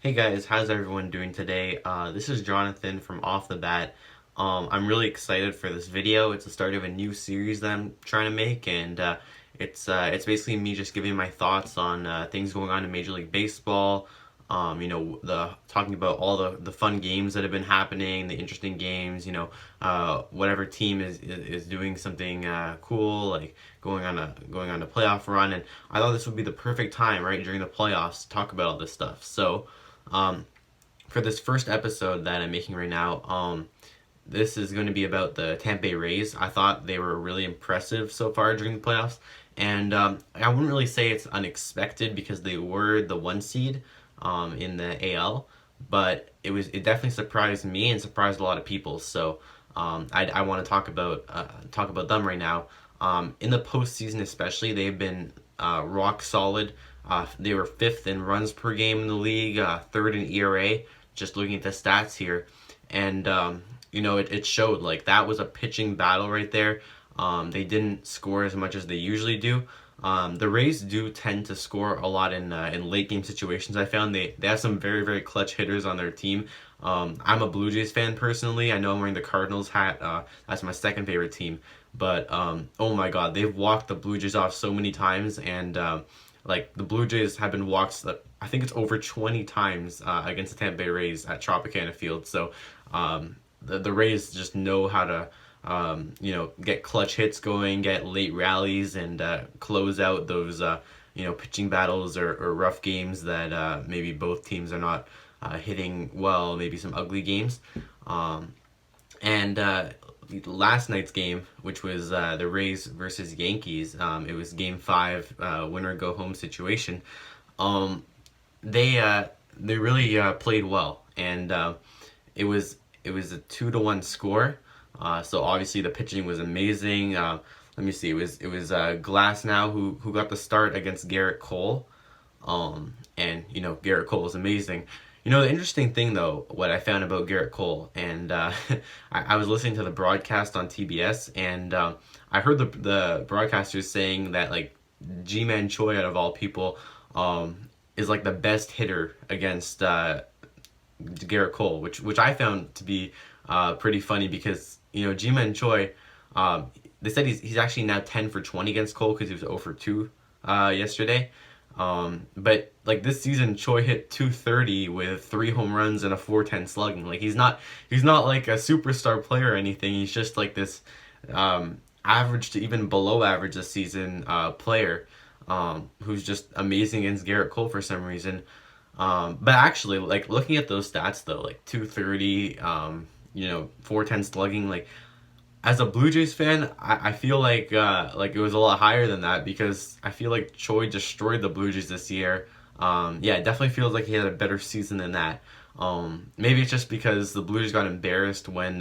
Hey guys, how's everyone doing today? This is Jonathan from Off the Bat. I'm really excited for this video. It's the start of a new series that I'm trying to make, and it's basically me just giving my thoughts on things going on in Major League Baseball. The talking about all the fun games that have been happening, the interesting games. Whatever team is doing something cool, like going on a playoff run, and I thought this would be the perfect time, right during the playoffs, to talk about all this stuff. So. For this first episode that I'm making right now, this is going to be about the Tampa Bay Rays. I thought they were really impressive so far during the playoffs, and I wouldn't really say it's unexpected because they were the one seed in the AL, but it definitely surprised me and surprised a lot of people. So I want to talk about them right now. In the postseason, especially, they've been rock solid. They were fifth in runs per game in the league, third in ERA. Just looking at the stats here, and it showed. Like, that was a pitching battle right there. They didn't score as much as they usually do. The Rays do tend to score a lot in late game situations. I found they have some very, very clutch hitters on their team. I'm a Blue Jays fan personally. I know I'm wearing the Cardinals hat. That's my second favorite team. But oh my God, they've walked the Blue Jays off so many times, and like, the Blue Jays have been walked, I think it's over 20 times against the Tampa Bay Rays at Tropicana Field. So the Rays just know how to get clutch hits going, get late rallies, and close out those pitching battles or rough games that maybe both teams are not hitting well, maybe some ugly games. And last night's game, which was the Rays versus Yankees, it was Game 5, winner go home situation. They really played well, and it was a 2-1 score. So obviously the pitching was amazing. Let me see, it was Glass now who got the start against Garrett Cole. And Garrett Cole is amazing. The interesting thing, though, what I found about Garrett Cole, and I was listening to the broadcast on TBS, and I heard the broadcasters saying that, like, G-Man Choi, out of all people, is like the best hitter against Garrett Cole, which I found to be pretty funny because G-Man Choi, they said he's actually now 10 for 20 against Cole because he was 0 for 2 yesterday. But like, this season, Choi hit 230 with 3 home runs and a 410 slugging. Like, he's not like a superstar player or anything. He's just like this average to even below average this season player who's just amazing against Garrett Cole for some reason. But actually, like, looking at those stats though, like 230, 410 slugging, like, as a Blue Jays fan, I feel like it was a lot higher than that because I feel like Choi destroyed the Blue Jays this year. It definitely feels like he had a better season than that. Maybe it's just because the Blue Jays got embarrassed when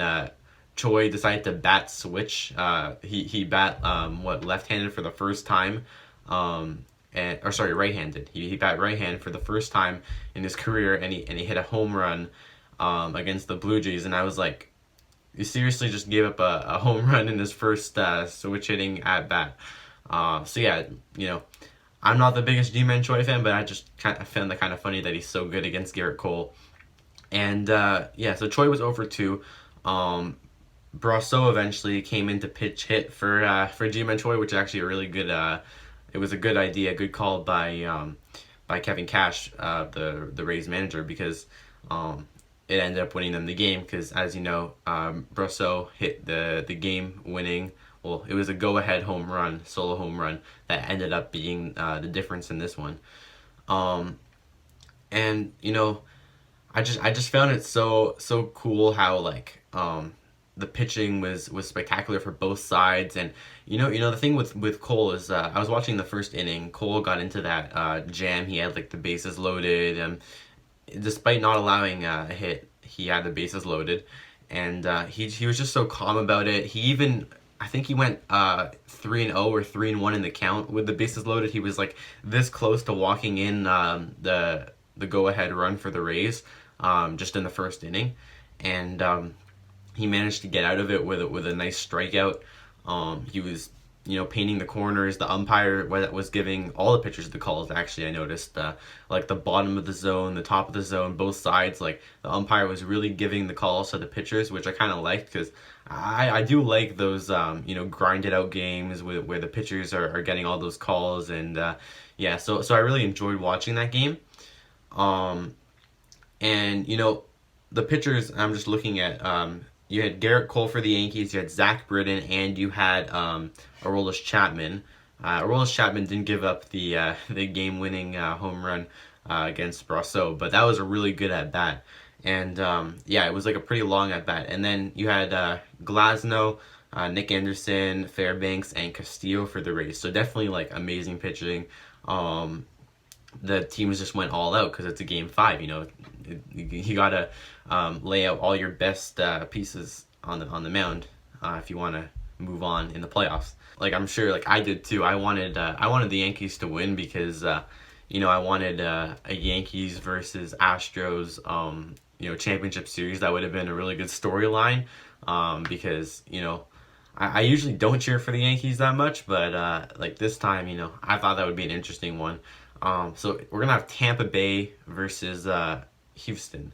Choi decided to bat switch. He bat left-handed for the first time, right-handed. He bat right-handed for the first time in his career, and he hit a home run against the Blue Jays, and I was like, he seriously just gave up a home run in his first switch hitting at bat. I'm not the biggest G-Man Choi fan, but I just found it kind of funny that he's so good against Garrett Cole. And so Choi was over 2. Brasso eventually came in to pitch hit for G-Man Choi, which is actually a really good. It was a good idea, good call by Kevin Cash, the Rays manager, because it ended up winning them the game because, as you know, Brasso hit the game winning. Well, it was a go-ahead home run, solo home run, that ended up being the difference in this one. I just found it so cool how, like, the pitching was spectacular for both sides. And the thing with Cole is, I was watching the first inning. Cole got into that jam. He had, like, the bases loaded, and despite not allowing a hit, he had the bases loaded, and he was just so calm about it. He even, I think he went 3-0 or 3-1 in the count with the bases loaded. He was like this close to walking in the go-ahead run for the Rays just in the first inning, and he managed to get out of it with a nice strikeout. He was painting the corners. The umpire was giving all the pitchers the calls. Actually, I noticed like the bottom of the zone, the top of the zone, both sides. Like the umpire was really giving the calls to the pitchers, which I kind of liked because I do like those grinded out games where the pitchers are getting all those calls, and yeah, so I really enjoyed watching that game. And the pitchers, I'm just looking at, you had Garrett Cole for the Yankees, you had Zach Britton, and you had Aroldis Chapman. Aroldis Chapman didn't give up the game-winning home run against Brasso, but that was a really good at bat. And yeah, it was like a pretty long at bat. And then you had Glasnow, Nick Anderson, Fairbanks, and Castillo for the Rays. So definitely like amazing pitching. The teams just went all out because it's a game 5. You gotta lay out all your best pieces on the mound if you want to move on in the playoffs. Like I'm sure, like I did too. I wanted the Yankees to win because I wanted a Yankees versus Astros championship series. That would have been a really good storyline because I usually don't cheer for the Yankees that much, but like this time, I thought that would be an interesting one. So we're gonna have Tampa Bay versus Houston,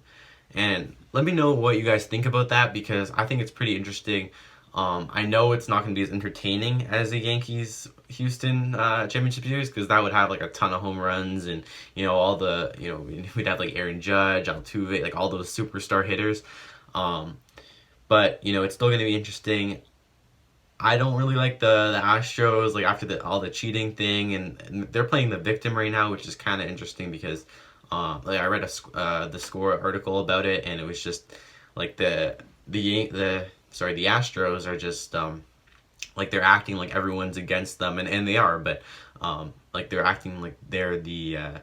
and let me know what you guys think about that because I think it's pretty interesting. I know it's not gonna be as entertaining as the Yankees Houston championship series because that would have like a ton of home runs and all the we'd have like Aaron Judge, Altuve, like all those superstar hitters. But it's still gonna be interesting. I don't really like the Astros, like after all the cheating thing, and they're playing the victim right now, which is kind of interesting because like I read the Score article about it, and it was just like the Astros are just like they're acting like everyone's against them, and they are, but like they're acting like they're the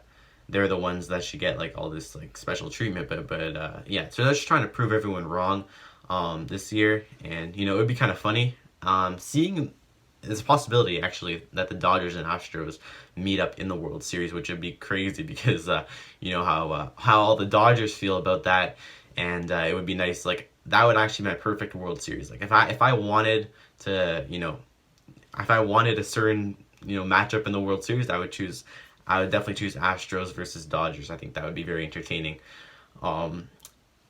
ones that should get like all this like special treatment, but yeah, so they're just trying to prove everyone wrong this year, and it would be kind of funny. Seeing there's a possibility actually that the Dodgers and Astros meet up in the World Series, which would be crazy because how all the Dodgers feel about that, and it would be nice. Like that would actually be my perfect World Series. Like if I wanted to if I wanted a certain matchup in the World Series, I would definitely choose Astros versus Dodgers. I think that would be very entertaining.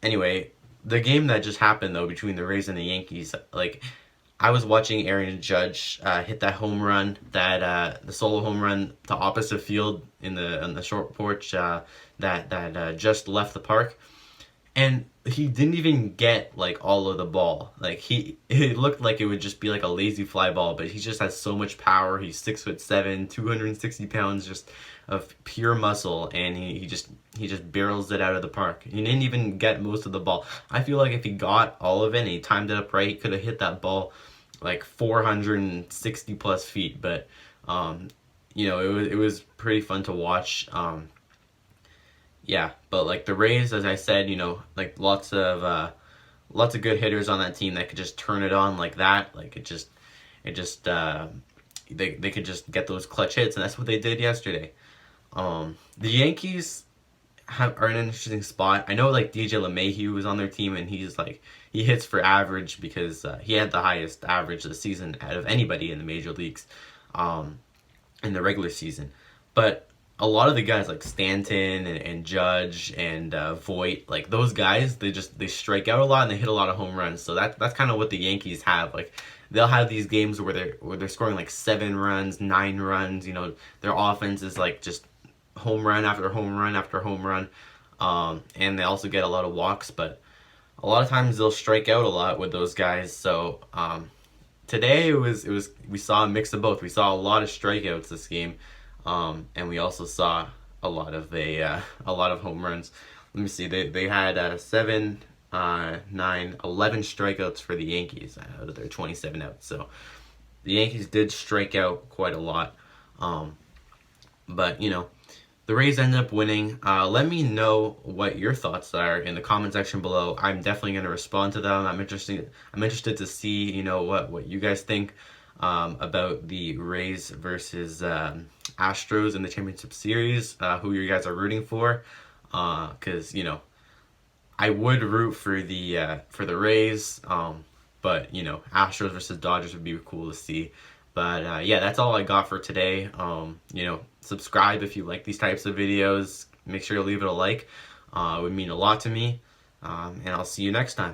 Anyway, the game that just happened though between the Rays and the Yankees, like. I was watching Aaron Judge hit that home run, the solo home run to opposite field on the short porch that just left the park, and he didn't even get like all of the ball. Like it looked like it would just be like a lazy fly ball, but he just has so much power. He's 6'7", 260 pounds, just of pure muscle, and he just barrels it out of the park. He didn't even get most of the ball. I feel like if he got all of it and he timed it up right, he could have hit that ball like 460 plus feet. But it was pretty fun to watch. Yeah, but like the Rays, as I said, like lots of good hitters on that team that could just turn it on like that. Like they could just get those clutch hits, and that's what they did yesterday. The Yankees are in an interesting spot. I know like DJ LeMahieu was on their team, and he hits for average because he had the highest average this season out of anybody in the major leagues in the regular season. But a lot of the guys like Stanton and Judge and Voit, like those guys, they strike out a lot and they hit a lot of home runs. So that's kind of what the Yankees have. Like they'll have these games where they're scoring like 7 runs, 9 runs. Their offense is like just home run after home run after home run, and they also get a lot of walks. But a lot of times they'll strike out a lot with those guys. So today we saw a mix of both. We saw a lot of strikeouts this game. And we also saw a lot of home runs. Let me see. They had 7, 9, 11 strikeouts for the Yankees out of their 27 outs. So the Yankees did strike out quite a lot. But the Rays ended up winning. Let me know what your thoughts are in the comment section below. I'm definitely going to respond to them. I'm interested to see what you guys think about the Rays versus Astros in the championship series, who you guys are rooting for, because I would root for the Rays, but Astros versus Dodgers would be cool to see. But yeah, that's all I got for today. Subscribe if you like these types of videos. Make sure to leave it a like. It would mean a lot to me. And I'll see you next time.